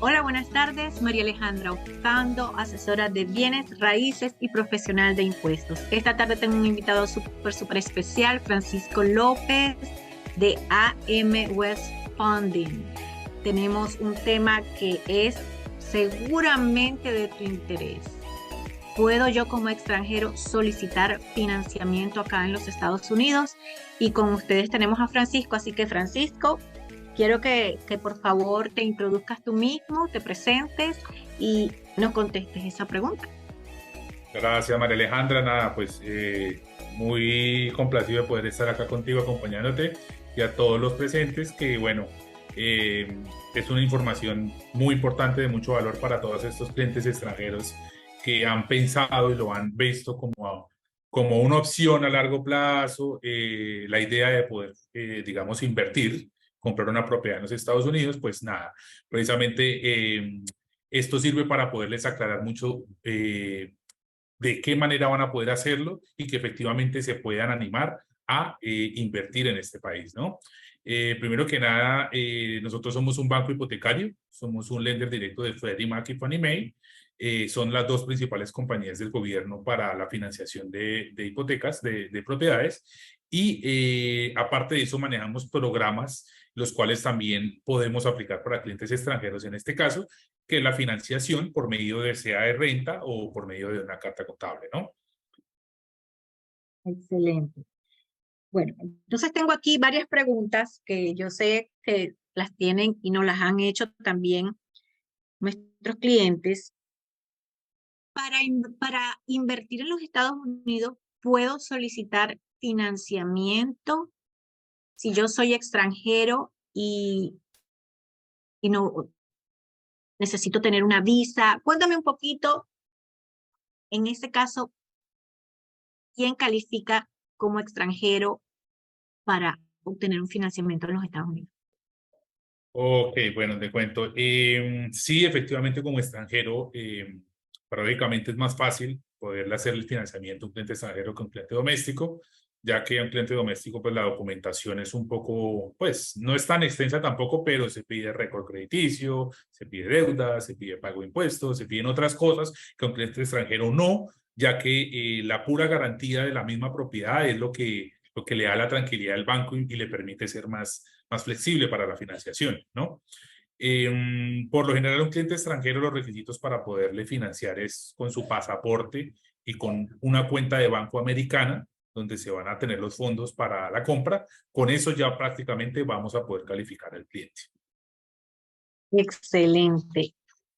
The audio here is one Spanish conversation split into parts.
Hola, buenas tardes. María Alejandra Ocando, asesora de bienes, raíces y profesional de impuestos. Esta tarde tengo un invitado súper especial, Francisco López de AM West Funding. Tenemos un tema que es seguramente de tu interés. ¿Puedo yo como extranjero solicitar financiamiento acá en los Estados Unidos? Y con ustedes tenemos a Francisco, así que Francisco, quiero que por favor te introduzcas tú mismo, te presentes y nos contestes esa pregunta. Gracias, María Alejandra. Nada, pues muy complacido de poder estar acá contigo acompañándote y a todos los presentes que, bueno, es una información muy importante de mucho valor para todos estos clientes extranjeros que han pensado y lo han visto como una opción a largo plazo, la idea de poder, digamos, invertir, comprar una propiedad en los Estados Unidos, pues nada, precisamente esto sirve para poderles aclarar mucho. De qué manera van a poder hacerlo y que efectivamente se puedan animar a invertir en este país, ¿no? Primero que nada, nosotros somos un banco hipotecario, somos un lender directo de Freddie Mac y Fannie Mae. Son las dos principales compañías del gobierno para la financiación de hipotecas, de propiedades. Y aparte de eso, manejamos programas los cuales también podemos aplicar para clientes extranjeros en este caso, que la financiación por medio de sea de renta o por medio de una carta contable, ¿no? Excelente. Bueno, entonces tengo aquí varias preguntas que yo sé que las tienen y nos las han hecho también nuestros clientes. Para invertir en los Estados Unidos, ¿puedo solicitar financiamiento si yo soy extranjero y no necesito tener una visa? Cuéntame un poquito, en ese caso, ¿quién califica como extranjero para obtener un financiamiento en los Estados Unidos? Ok, bueno, te cuento. Sí, efectivamente, como extranjero, paradójicamente es más fácil poderle hacer el financiamiento a un cliente extranjero que a un cliente doméstico, ya que a un cliente doméstico, pues la documentación es un poco, pues no es tan extensa tampoco, pero se pide récord crediticio, se pide deuda, se pide pago de impuestos, se piden otras cosas que a un cliente extranjero no, ya que la pura garantía de la misma propiedad es lo que le da la tranquilidad al banco y le permite ser más flexible para la financiación, ¿no? Por lo general, un cliente extranjero, los requisitos para poderle financiar es con su pasaporte y con una cuenta de banco americana, donde se van a tener los fondos para la compra. Con eso ya prácticamente vamos a poder calificar al cliente. Excelente.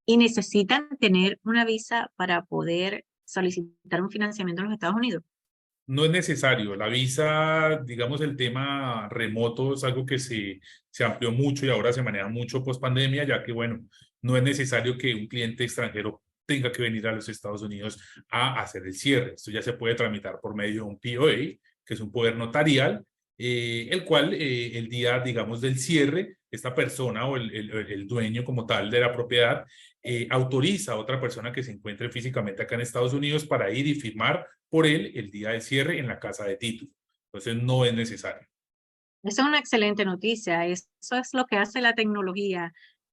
¿Y necesitan tener una visa para poder solicitar un financiamiento en los Estados Unidos? No es necesario. La visa, digamos, el tema remoto es algo que se amplió mucho y ahora se maneja mucho post pandemia, ya que, bueno, no es necesario que un cliente extranjero tenga que venir a los Estados Unidos a hacer el cierre. Esto ya se puede tramitar por medio de un POA, que es un poder notarial, el cual el día, digamos, del cierre, esta persona o el dueño como tal de la propiedad autoriza a otra persona que se encuentre físicamente acá en Estados Unidos para ir y firmar por él el día de cierre en la casa de título. Entonces no es necesario. Esa es una excelente noticia. Eso es lo que hace la tecnología,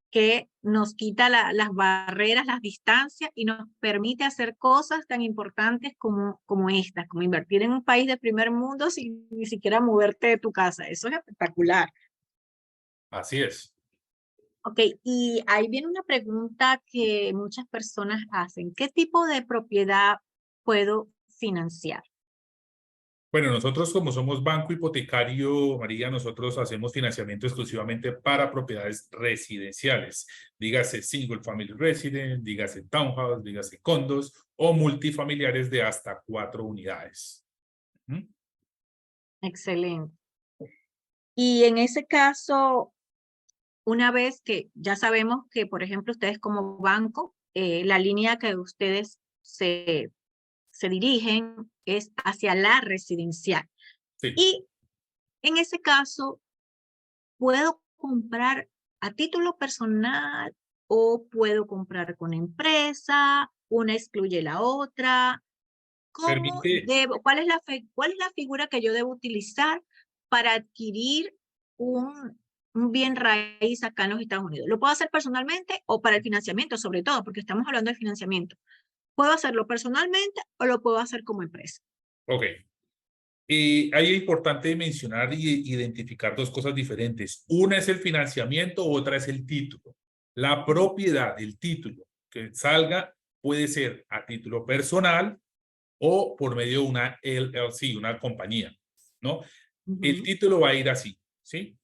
que nos quita las barreras, las distancias y nos permite hacer cosas tan importantes como estas, como invertir en un país de primer mundo sin ni siquiera moverte de tu casa. Eso es espectacular. Así es. Ok, y ahí viene una pregunta que muchas personas hacen. ¿Qué tipo de propiedad puedo financiar? Bueno, nosotros como somos banco hipotecario, María, nosotros hacemos financiamiento exclusivamente para propiedades residenciales. Dígase single family residence, dígase townhouse, dígase condos o multifamiliares de hasta 4 unidades. ¿Mm? Excelente. Y en ese caso, una vez que ya sabemos que, por ejemplo, ustedes como banco, la línea que ustedes se dirigen es hacia la residencial. Sí. Y en ese caso, ¿puedo comprar a título personal o puedo comprar con empresa? Una excluye la otra. ¿Cómo Permite, debo, cuál es la figura que yo debo utilizar para adquirir un un bien raíz acá en los Estados Unidos. Lo puedo hacer personalmente o para el financiamiento, sobre todo, porque estamos hablando de financiamiento. Puedo hacerlo personalmente o lo puedo hacer como empresa. Ok. Ahí es importante mencionar y identificar dos cosas diferentes. Una es el financiamiento, otra es el título. La propiedad, el título que salga puede ser a título personal o por medio de una LLC, una compañía, ¿no? El título va a ir así, ¿sí?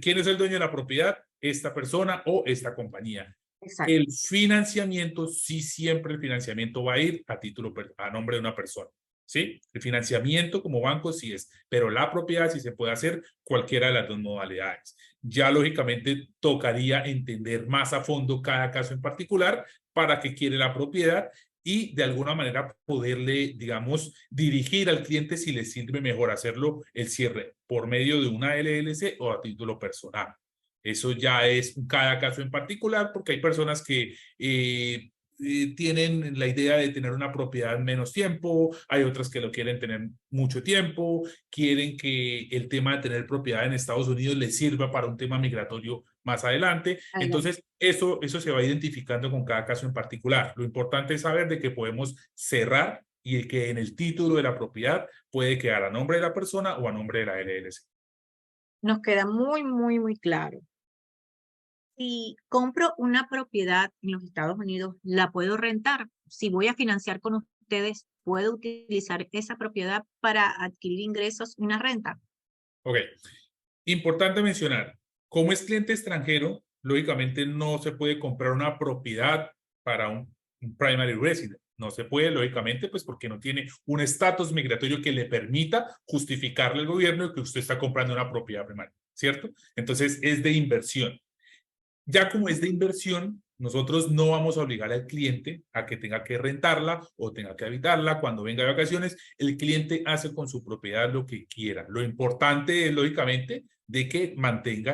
¿Quién es el dueño de la propiedad? Esta persona o esta compañía. Exacto. El financiamiento, sí, siempre el financiamiento va a ir a título, a nombre de una persona, ¿sí? El financiamiento como banco sí es, pero la propiedad sí se puede hacer cualquiera de las dos modalidades. Ya lógicamente tocaría entender más a fondo cada caso en particular para qué quiere la propiedad y de alguna manera poderle, digamos, dirigir al cliente si le sirve mejor hacerlo el cierre por medio de una LLC o a título personal. Eso ya es cada caso en particular porque hay personas que tienen la idea de tener una propiedad en menos tiempo, hay otras que lo quieren tener mucho tiempo, quieren que el tema de tener propiedad en Estados Unidos les sirva para un tema migratorio más adelante. Adelante. Entonces, eso se va identificando con cada caso en particular. Lo importante es saber de que podemos cerrar y que en el título de la propiedad puede quedar a nombre de la persona o a nombre de la LLC. Nos queda muy claro. Si compro una propiedad en los Estados Unidos, ¿la puedo rentar? Si voy a financiar con ustedes, ¿puedo utilizar esa propiedad para adquirir ingresos, una renta? Ok, importante mencionar, como es cliente extranjero, lógicamente no se puede comprar una propiedad para un primary resident. No se puede, lógicamente, pues porque no tiene un estatus migratorio que le permita justificarle al gobierno que usted está comprando una propiedad primaria, ¿cierto? Entonces es de inversión. Ya como es de inversión, nosotros no vamos a obligar al cliente a que tenga que rentarla o tenga que habitarla cuando venga de vacaciones. El cliente hace con su propiedad lo que quiera. Lo importante es, lógicamente, de que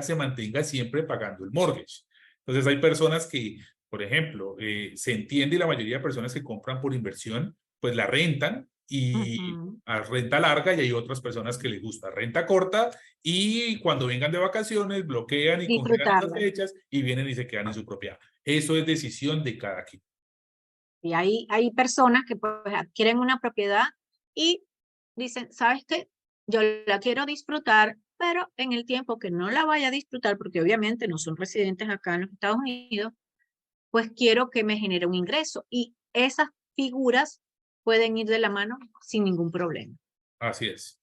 se mantenga siempre pagando el mortgage. Entonces hay personas que, por ejemplo, se entiende y la mayoría de personas que compran por inversión, pues la rentan y Ujú. a renta larga y hay otras personas que les gusta renta corta y cuando vengan de vacaciones bloquean y congelan esas Disfrutarla. fechas y vienen y se quedan en su propiedad. Eso es decisión de cada quien. Y hay personas que pues, adquieren una propiedad y dicen, ¿sabes qué? Yo la quiero disfrutar, pero en el tiempo que no la vaya a disfrutar, porque obviamente no son residentes acá en los Estados Unidos, pues quiero que me genere un ingreso. Y esas figuras pueden ir de la mano sin ningún problema. Así es.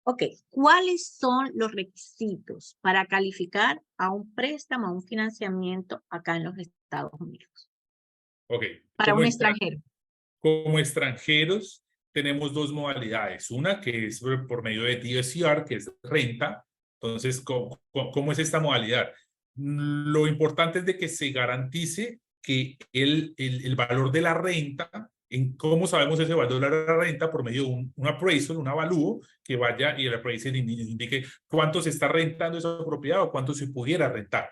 Ok, ¿cuáles son los requisitos para calificar a un préstamo, a un financiamiento acá en los Estados Unidos? Ok. Para un extranjero. Como extranjeros tenemos dos modalidades. Una que es por medio de DSCR, que es renta. Entonces, ¿cómo es esta modalidad? Lo importante es de que se garantice que el valor de la renta, en cómo sabemos ese valor de la renta, por medio de un appraisal, un avalúo, que vaya y el appraisal indique cuánto se está rentando esa propiedad o cuánto se pudiera rentar.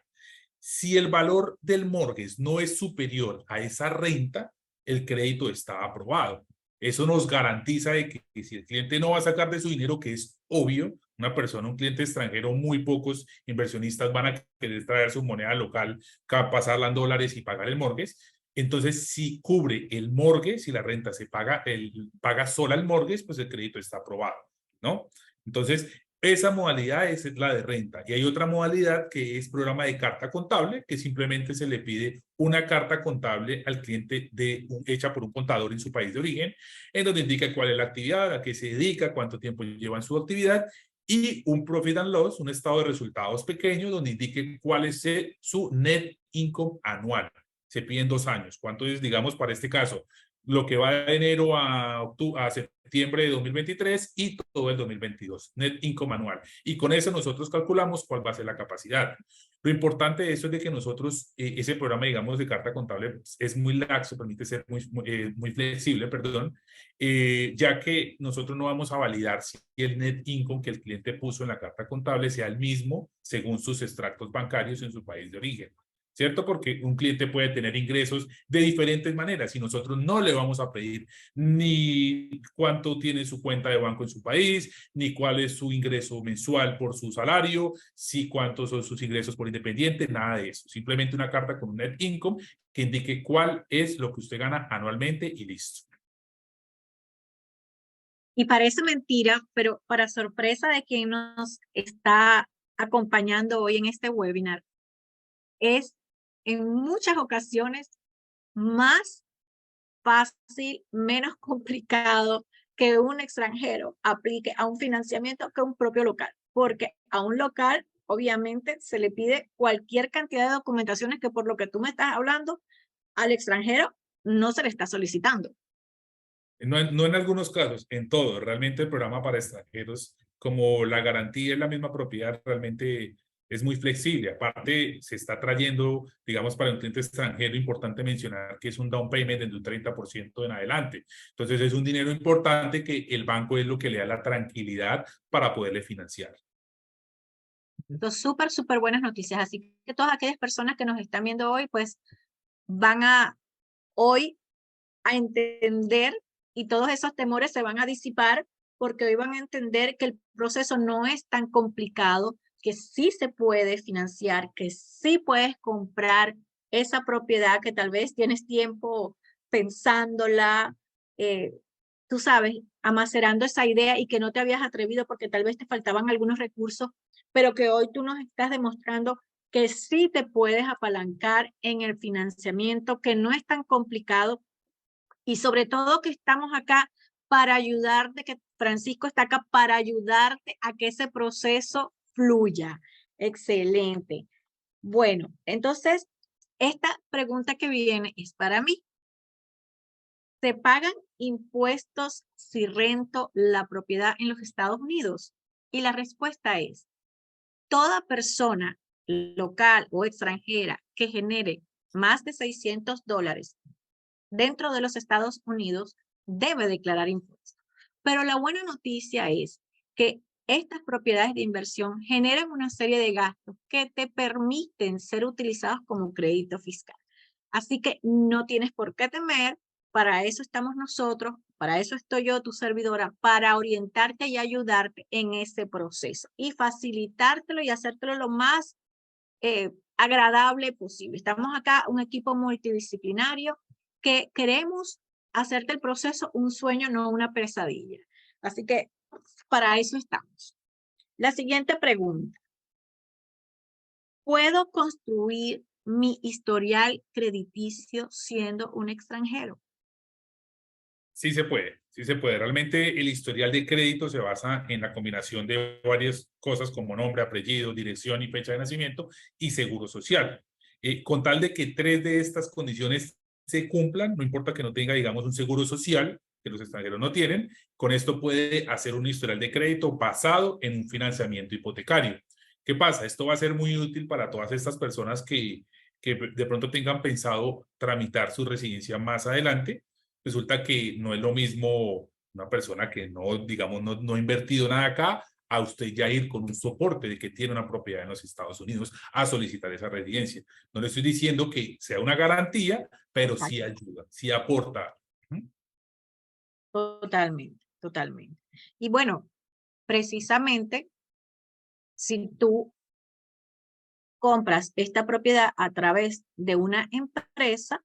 Si el valor del mortgage no es superior a esa renta, el crédito está aprobado. Eso nos garantiza de que si el cliente no va a sacar de su dinero, que es obvio, una persona, un cliente extranjero, muy pocos inversionistas van a querer traer su moneda local, pasarla en dólares y pagar el mortgage. Entonces, si cubre el mortgage, si la renta se paga, paga sola el mortgage, pues el crédito está aprobado, ¿no? Entonces, esa modalidad es la de renta. Y hay otra modalidad que es programa de carta contable, que simplemente se le pide una carta contable al cliente hecha por un contador en su país de origen, en donde indica cuál es la actividad, a qué se dedica, cuánto tiempo lleva en su actividad, y un profit and loss, un estado de resultados pequeño, donde indique cuál es su net income anual. Se piden 2 años. ¿Cuánto es, digamos, para este caso? Lo que va de enero a septiembre de 2023 y todo el 2022, net income anual. Y con eso nosotros calculamos cuál va a ser la capacidad. Lo importante de eso es de que nosotros, ese programa, digamos, de carta contable es muy laxo, permite ser muy flexible, perdón, ya que nosotros no vamos a validar si el net income que el cliente puso en la carta contable sea el mismo según sus extractos bancarios en su país de origen. ¿cierto? Porque un cliente puede tener ingresos de diferentes maneras y nosotros no le vamos a pedir ni cuánto tiene su cuenta de banco en su país, ni cuál es su ingreso mensual por su salario, si cuántos son sus ingresos por independiente, nada de eso. Simplemente una carta con un net income que indique cuál es lo que usted gana anualmente y listo. Y parece mentira, pero para sorpresa de quien nos está acompañando hoy en este webinar, es en muchas ocasiones más fácil, menos complicado que un extranjero aplique a un financiamiento que un propio local, porque a un local obviamente se le pide cualquier cantidad de documentaciones que por lo que tú me estás hablando, al extranjero no se le está solicitando. No en algunos casos, en todo. Realmente el programa para extranjeros, como la garantía es la misma propiedad, realmente es muy flexible. Aparte, se está trayendo, digamos, para un cliente extranjero, importante mencionar que es un down payment de un 30% en adelante. Entonces, es un dinero importante que el banco es lo que le da la tranquilidad para poderle financiar. Entonces, súper, súper buenas noticias. Así que todas aquellas personas que nos están viendo hoy, pues van a hoy a entender y todos esos temores se van a disipar porque hoy van a entender que el proceso no es tan complicado, que sí se puede financiar, que sí puedes comprar esa propiedad que tal vez tienes tiempo pensándola, eh, tú sabes, amacerando esa idea y que no te habías atrevido porque tal vez te faltaban algunos recursos, pero que hoy tú nos estás demostrando que sí te puedes apalancar en el financiamiento, que no es tan complicado y sobre todo que estamos acá para ayudarte, que Francisco está acá para ayudarte a que ese proceso fluya. Excelente. Bueno, entonces, esta pregunta que viene es para mí. ¿Se pagan impuestos si rento la propiedad en los Estados Unidos? Y la respuesta es, toda persona local o extranjera que genere más de $600 dentro de los Estados Unidos debe declarar impuestos. Pero la buena noticia es que estas propiedades de inversión generan una serie de gastos que te permiten ser utilizados como crédito fiscal. Así que no tienes por qué temer, para eso estamos nosotros, para eso estoy yo, tu servidora, para orientarte y ayudarte en ese proceso y facilitártelo y hacértelo lo más agradable posible. Estamos acá, un equipo multidisciplinario que queremos hacerte el proceso un sueño, no una pesadilla. Así que para eso estamos. La siguiente pregunta. ¿Puedo construir mi historial crediticio siendo un extranjero? Sí se puede, sí se puede. Realmente el historial de crédito se basa en la combinación de varias cosas como nombre, apellido, dirección y fecha de nacimiento y seguro social. Con tal de que tres de estas condiciones se cumplan, no importa que no tenga, digamos, un seguro social, que los extranjeros no tienen, con esto puede hacer un historial de crédito basado en un financiamiento hipotecario. ¿Qué pasa? Esto va a ser muy útil para todas estas personas que de pronto tengan pensado tramitar su residencia más adelante. Resulta que no es lo mismo una persona que no, digamos, no ha invertido nada acá, a usted ya ir con un soporte de que tiene una propiedad en los Estados Unidos a solicitar esa residencia. No le estoy diciendo que sea una garantía, pero sí Exacto. ayuda, sí aporta. Totalmente, totalmente. Y bueno, precisamente si tú compras esta propiedad a través de una empresa,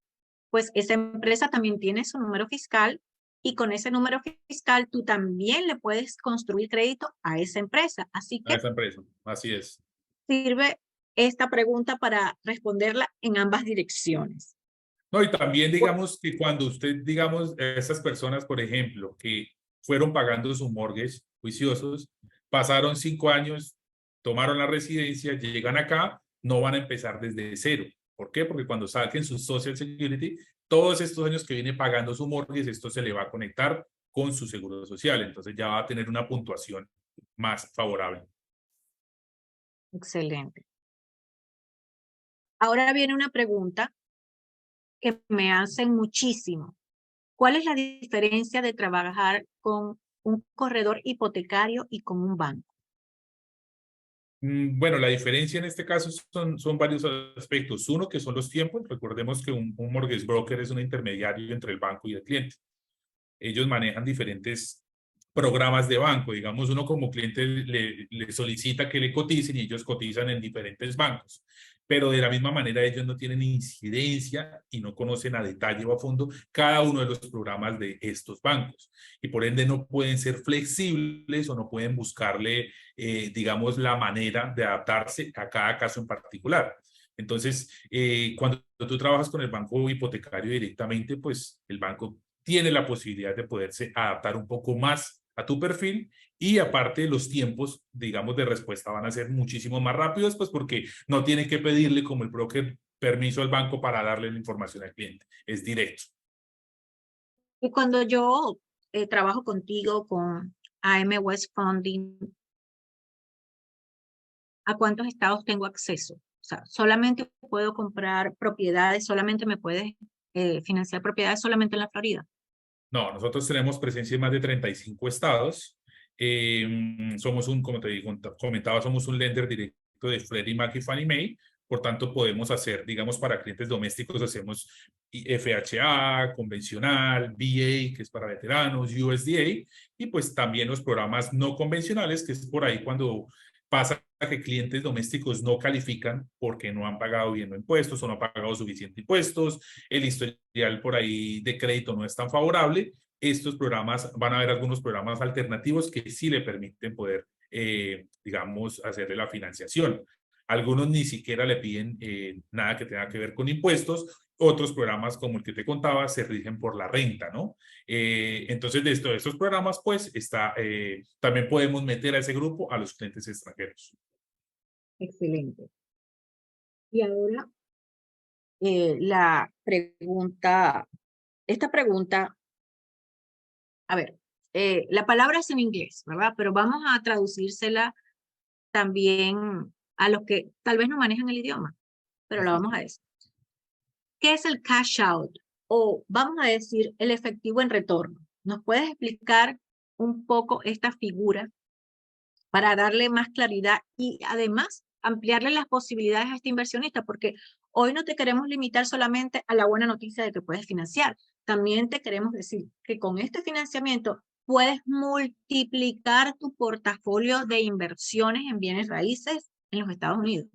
pues esa empresa también tiene su número fiscal y con ese número fiscal tú también le puedes construir crédito a esa empresa. Así A que esa empresa. Así es. sirve esta pregunta para responderla en ambas direcciones. No, y también Bu- digamos que cuando usted, digamos, esas personas, por ejemplo, que fueron pagando su mortgage juiciosos, pasaron 5 años, tomaron la residencia, llegan acá, no van a empezar desde cero. ¿Por qué? Porque cuando saquen su Social Security, todos estos años que viene pagando su mortgage, esto se le va a conectar con su seguro social. Entonces ya va a tener una puntuación más favorable. Excelente. Ahora viene una pregunta que me hacen muchísimo. ¿Cuál es la diferencia de trabajar con un corredor hipotecario y con un banco? Bueno, la diferencia en este caso son varios aspectos. Uno, que son los tiempos. Recordemos que un mortgage broker es un intermediario entre el banco y el cliente. Ellos manejan diferentes programas de banco. Digamos, uno como cliente le solicita que le coticen y ellos cotizan en diferentes bancos. Pero de la misma manera ellos no tienen incidencia y no conocen a detalle o a fondo cada uno de los programas de estos bancos. Y por ende no pueden ser flexibles o no pueden buscarle, digamos, la manera de adaptarse a cada caso en particular. Entonces, cuando tú trabajas con el banco hipotecario directamente, pues el banco tiene la posibilidad de poderse adaptar un poco más a tu perfil y aparte los tiempos, digamos, de respuesta van a ser muchísimo más rápidos, pues porque no tiene que pedirle como el broker permiso al banco para darle la información al cliente, es directo. Y cuando yo trabajo contigo con AM West Funding, ¿a cuántos estados tengo acceso? O sea, solamente puedo comprar propiedades, solamente me puedes financiar propiedades solamente en la Florida. No, nosotros tenemos presencia en más de 35 estados. Somos como te digo, comentaba, somos un lender directo de Freddie Mac y Fannie Mae. Por tanto, podemos hacer, digamos, para clientes domésticos, hacemos FHA, convencional, VA, que es para veteranos, USDA, y pues también los programas no convencionales, que es por ahí cuando pasa que clientes domésticos no califican porque no han pagado bien los impuestos o no han pagado suficiente impuestos, el historial por ahí de crédito no es tan favorable. Estos programas, van a haber algunos programas alternativos que sí le permiten poder, digamos, hacerle la financiación. Algunos ni siquiera le piden nada que tenga que ver con impuestos. Otros programas, como el que te contaba, se rigen por la renta, ¿no? Entonces, de estos programas, pues, también podemos meter a ese grupo a los clientes extranjeros. Excelente. Y ahora la pregunta, esta pregunta, a ver, la palabra es en inglés, ¿verdad? Pero vamos a traducírsela también a los que tal vez no manejan el idioma, pero la vamos a decir. ¿Qué es el cash out? O vamos a decir el efectivo en retorno. ¿Nos puedes explicar un poco esta figura para darle más claridad y además ampliarle las posibilidades a este inversionista? Porque hoy no te queremos limitar solamente a la buena noticia de que puedes financiar. También te queremos decir que con este financiamiento puedes multiplicar tu portafolio de inversiones en bienes raíces en los Estados Unidos.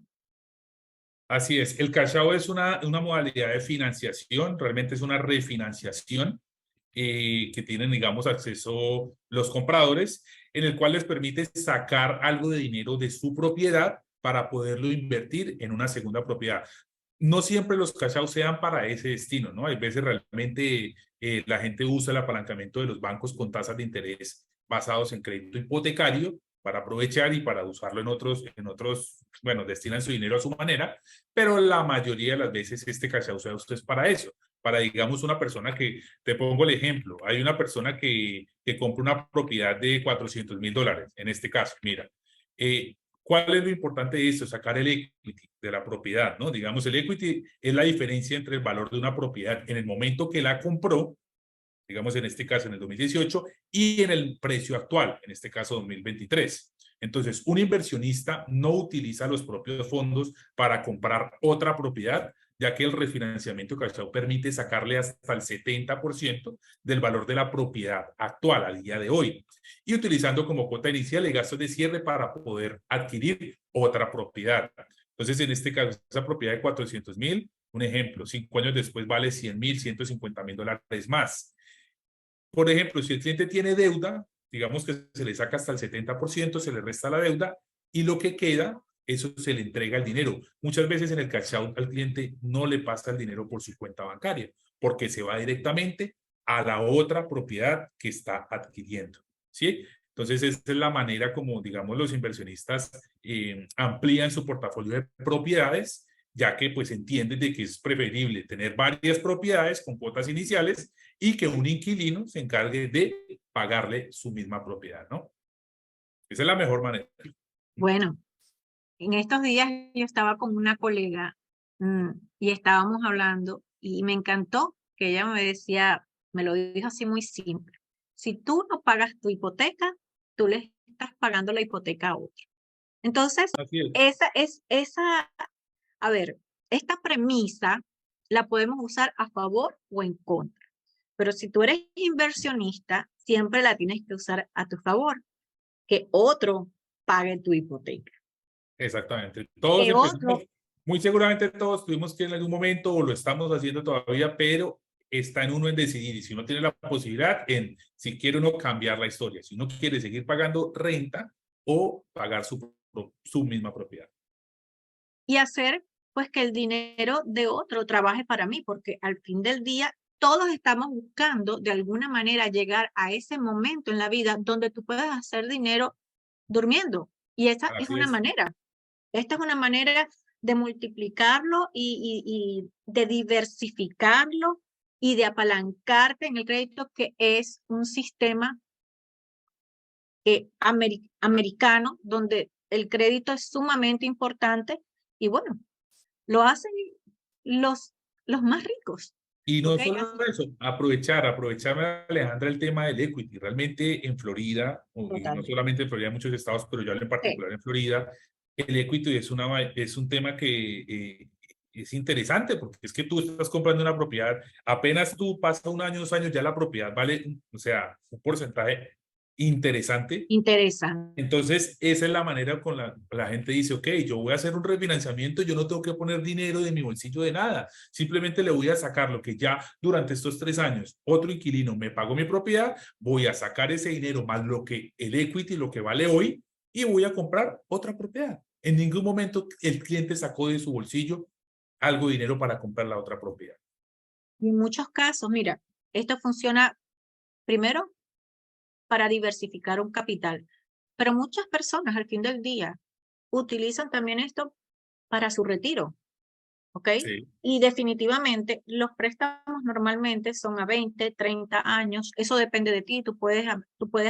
Así es, el cash out es una modalidad de financiación, realmente es una refinanciación que tienen, digamos, acceso los compradores, en el cual les permite sacar algo de dinero de su propiedad para poderlo invertir en una segunda propiedad. No siempre los cash out sean para ese destino, ¿no? Hay veces realmente la gente usa el apalancamiento de los bancos con tasas de interés basados en crédito hipotecario para aprovechar y para usarlo bueno, destinan su dinero a su manera, pero la mayoría de las veces este cash out es para eso, para, digamos, una persona que, te pongo el ejemplo, hay una persona que compra una propiedad de $400,000, en este caso, mira, ¿cuál es lo importante de esto? Sacar el equity de la propiedad, ¿no? Digamos, el equity es la diferencia entre el valor de una propiedad en el momento que la compró, digamos en este caso en el 2018, y en el precio actual, en este caso 2023. Entonces, un inversionista no utiliza los propios fondos para comprar otra propiedad, ya que el refinanciamiento cash out permite sacarle hasta el 70% del valor de la propiedad actual al día de hoy, y utilizando como cuota inicial y gastos de cierre para poder adquirir otra propiedad. Entonces, en este caso, esa propiedad de 400,000, un ejemplo, 5 años después vale 100,000, $150,000 más. Por ejemplo, si el cliente tiene deuda, digamos que se le saca hasta el 70%, se le resta la deuda y lo que queda, eso se le entrega el dinero. Muchas veces en el cash out al cliente no le pasa el dinero por su cuenta bancaria, porque se va directamente a la otra propiedad que está adquiriendo, ¿sí? Entonces, esa es la manera como, digamos, los inversionistas amplían su portafolio de propiedades, ya que pues entienden de que es preferible tener varias propiedades con cuotas iniciales y que un inquilino se encargue de pagarle su misma propiedad, ¿no? Esa es la mejor manera. Bueno, en estos días yo estaba con una colega y estábamos hablando y me encantó que ella me decía, me lo dijo así muy simple. Si tú no pagas tu hipoteca, tú le estás pagando la hipoteca a otro. Entonces, Así es. a ver, esta premisa la podemos usar a favor o en contra. Pero si tú eres inversionista, siempre la tienes que usar a tu favor, que otro pague tu hipoteca, Exactamente. Todos que empezamos, otro, muy seguramente todos tuvimos que en algún momento o lo estamos haciendo todavía, pero está en uno en decidir y si uno tiene la posibilidad en si quiere uno cambiar la historia, si uno quiere seguir pagando renta o pagar su misma propiedad. y hacer pues que el dinero de otro trabaje para mí, porque al fin del día todos estamos buscando de alguna manera llegar a ese momento en la vida donde tú puedas hacer dinero durmiendo. Y esa es Así una es. manera. Esta es una manera de multiplicarlo y de diversificarlo y de apalancarte en el crédito, que es un sistema americano donde el crédito es sumamente importante y bueno, lo hacen los, los más ricos. Y no ¿Ok? solo Así, eso, aprovechar, Alejandra, el tema del equity. Realmente en Florida, y no totalmente. solamente en Florida, en muchos estados, pero yo hablo en Sí, particular en Florida, el equity es un tema que es interesante porque es que tú estás comprando una propiedad, apenas tú pasas un año, 2 años, ya la propiedad vale, o sea, un porcentaje interesante. interesante. Entonces, esa es la manera con la gente dice, ok, yo voy a hacer un refinanciamiento, yo no tengo que poner dinero de mi bolsillo de nada, simplemente le voy a sacar lo que ya durante estos 3 años otro inquilino me pagó mi propiedad, voy a sacar ese dinero más lo que el equity, lo que vale hoy, y voy a comprar otra propiedad. En ningún momento el cliente sacó de su bolsillo algo de dinero para comprar la otra propiedad. Y en muchos casos, mira, esto funciona primero para diversificar un capital, pero muchas personas al fin del día utilizan también esto para su retiro. ¿Ok? Sí. Y definitivamente los préstamos normalmente son a 20, 30 años, eso depende de ti, tú puedes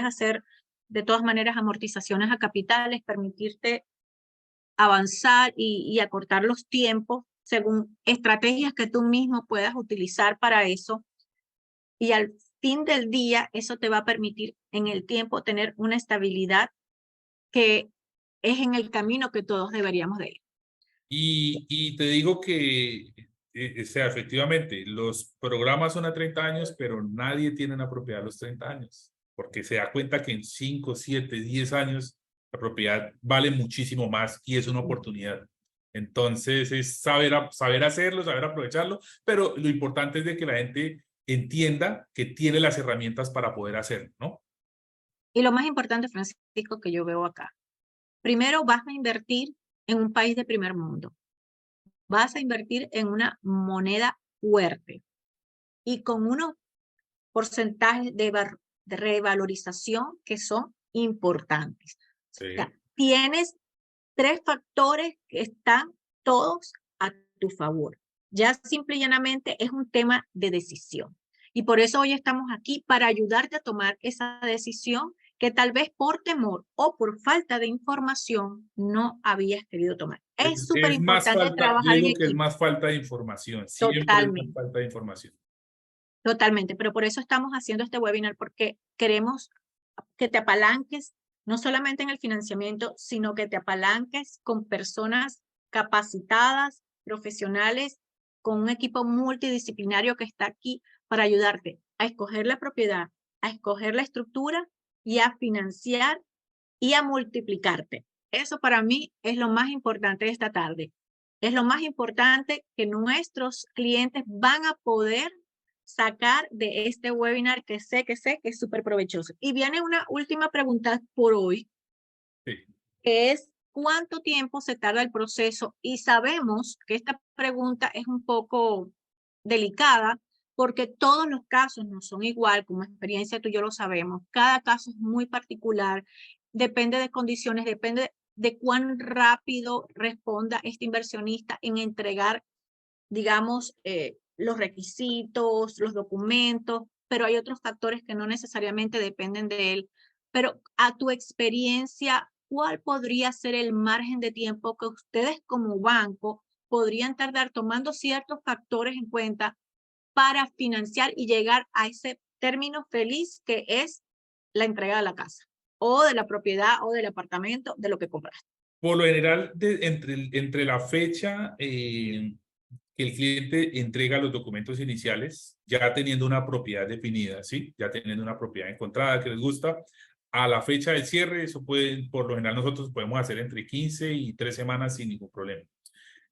hacer de todas maneras amortizaciones a capitales, permitirte avanzar y acortar los tiempos según estrategias que tú mismo puedas utilizar para eso. Y al fin del día, eso te va a permitir en el tiempo tener una estabilidad que es en el camino que todos deberíamos de ir. Y te digo que, o sea, efectivamente, los programas son a 30 años, pero nadie tiene una propiedad a los 30 años, porque se da cuenta que en 5 7 10 años la propiedad vale muchísimo más y es una oportunidad. Entonces, es saber hacerlo, saber aprovecharlo, pero lo importante es de que la gente entienda que tiene las herramientas para poder hacerlo, ¿no? Y lo más importante, Francisco, que yo veo acá. Primero, vas a invertir en un país de primer mundo. Vas a invertir en una moneda fuerte y con unos porcentajes de revalorización que son importantes. O Sí. sea, tienes tres factores que están todos a tu favor. Ya simple y llanamente es un tema de decisión. Y por eso hoy estamos aquí para ayudarte a tomar esa decisión que tal vez por temor o por falta de información no habías querido tomar. Es súper Es más importante falta, yo trabajar en digo que es equipo, más falta de información, siempre es más totalmente, falta de información. totalmente. Pero por eso estamos haciendo este webinar, porque queremos que te apalanques no solamente en el financiamiento, sino que te apalanques con personas capacitadas, profesionales, con un equipo multidisciplinario que está aquí para ayudarte a escoger la propiedad, a escoger la estructura y a financiar y a multiplicarte. Eso para mí es lo más importante de esta tarde. Es lo más importante que nuestros clientes van a poder sacar de este webinar que sé que es súper provechoso. Y viene una última pregunta por hoy, Sí. que es ¿cuánto tiempo se tarda el proceso? Y sabemos que esta pregunta es un poco delicada porque todos los casos no son igual, como experiencia tú y yo lo sabemos. Cada caso es muy particular, depende de condiciones, depende de cuán rápido responda este inversionista en entregar, digamos, los requisitos, los documentos, pero hay otros factores que no necesariamente dependen de él. Pero a tu experiencia, ¿cuál podría ser el margen de tiempo que ustedes como banco podrían tardar tomando ciertos factores en cuenta para financiar y llegar a ese término feliz que es la entrega de la casa o de la propiedad o del apartamento, de lo que compraste? Por lo general, entre la fecha que el cliente entrega los documentos iniciales, ya teniendo una propiedad definida, ¿sí? Ya teniendo una propiedad encontrada que les gusta, a la fecha del cierre, eso puede, por lo general nosotros podemos hacer entre 15 y 3 semanas sin ningún problema.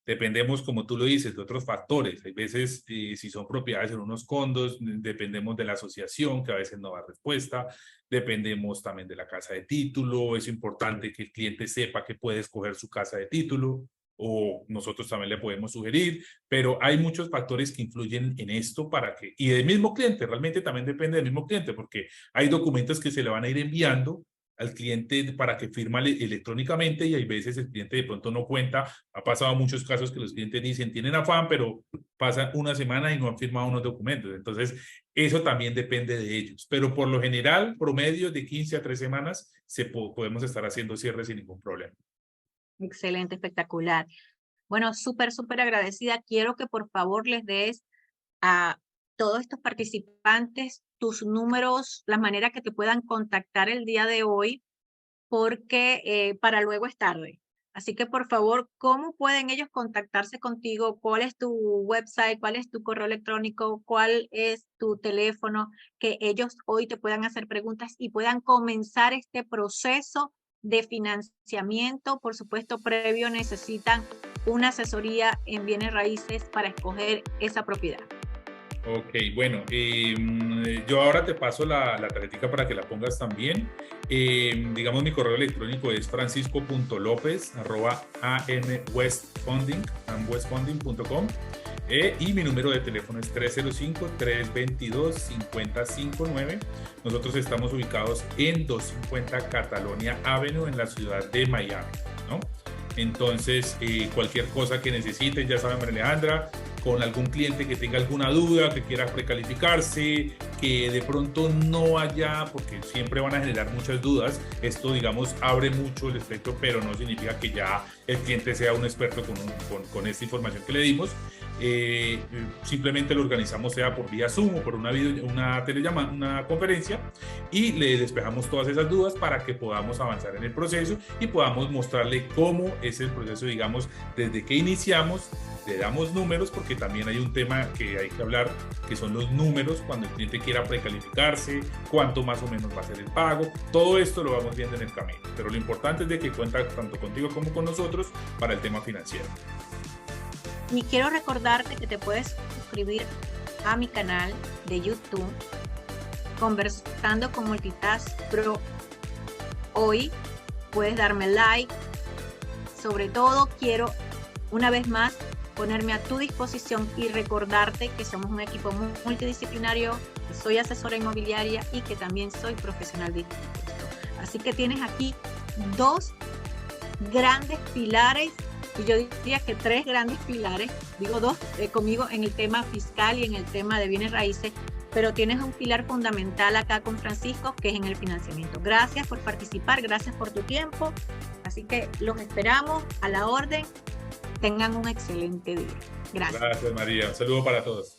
Dependemos, como tú lo dices, de otros factores. Hay veces, si son propiedades en unos condos, dependemos de la asociación, que a veces no da respuesta. Dependemos también de la casa de título. Es importante que el cliente sepa que puede escoger su casa de título, o nosotros también le podemos sugerir, pero hay muchos factores que influyen en esto para que, y del mismo cliente, realmente también depende del mismo cliente, porque hay documentos que se le van a ir enviando al cliente para que firma electrónicamente, y hay veces el cliente de pronto no cuenta. Ha pasado muchos casos que los clientes dicen tienen afán, pero pasa una semana y no han firmado unos documentos. Entonces, eso también depende de ellos. Pero por lo general, promedio de 15 a 3 semanas, podemos estar haciendo cierres sin ningún problema. Excelente, espectacular. Bueno, súper, súper agradecida. Quiero que por favor les des a todos estos participantes tus números, la manera que te puedan contactar el día de hoy, porque para luego es tarde. Así que por favor, ¿cómo pueden ellos contactarse contigo? ¿Cuál es tu website? ¿Cuál es tu correo electrónico? ¿Cuál es tu teléfono? Que ellos hoy te puedan hacer preguntas y puedan comenzar este proceso de financiamiento. Por supuesto, previo necesitan una asesoría en bienes raíces para escoger esa propiedad. Ok, bueno, yo ahora te paso la tarjetita para que la pongas también. Digamos, mi correo electrónico es francisco.lopez@amwestfunding.com, y mi número de teléfono es 305-322-5059. Nosotros estamos ubicados en 250 Catalonia Avenue, en la ciudad de Miami, ¿no? Entonces, cualquier cosa que necesiten, ya saben, María Alejandra, con algún cliente que tenga alguna duda, que quiera precalificarse, que de pronto no haya, porque siempre van a generar muchas dudas. Esto, digamos, abre mucho el espectro, pero no significa que ya el cliente sea un experto con esta información que le dimos. Simplemente lo organizamos, sea por vía Zoom o por una telellamada, una conferencia, y le despejamos todas esas dudas para que podamos avanzar en el proceso y podamos mostrarle cómo es el proceso, digamos, desde que iniciamos. Le damos números, porque también hay un tema que hay que hablar, que son los números cuando el cliente quiera precalificarse, cuánto más o menos va a ser el pago. Todo esto lo vamos viendo en el camino, pero lo importante es de que cuenta tanto contigo como con nosotros para el tema financiero. Y quiero recordarte que te puedes suscribir a mi canal de YouTube, Conversando con Multitask Pro. Hoy puedes darme like. Sobre todo, quiero una vez más ponerme a tu disposición y recordarte que somos un equipo multidisciplinario, que soy asesora inmobiliaria y que también soy profesional de impuestos. Así que tienes aquí dos grandes pilares, y yo diría que tres grandes pilares, digo dos conmigo en el tema fiscal y en el tema de bienes raíces, pero tienes un pilar fundamental acá con Francisco, que es en el financiamiento. Gracias por participar, gracias por tu tiempo, así que los esperamos a la orden. Tengan un excelente día. Gracias. Gracias, María. Un saludo para todos.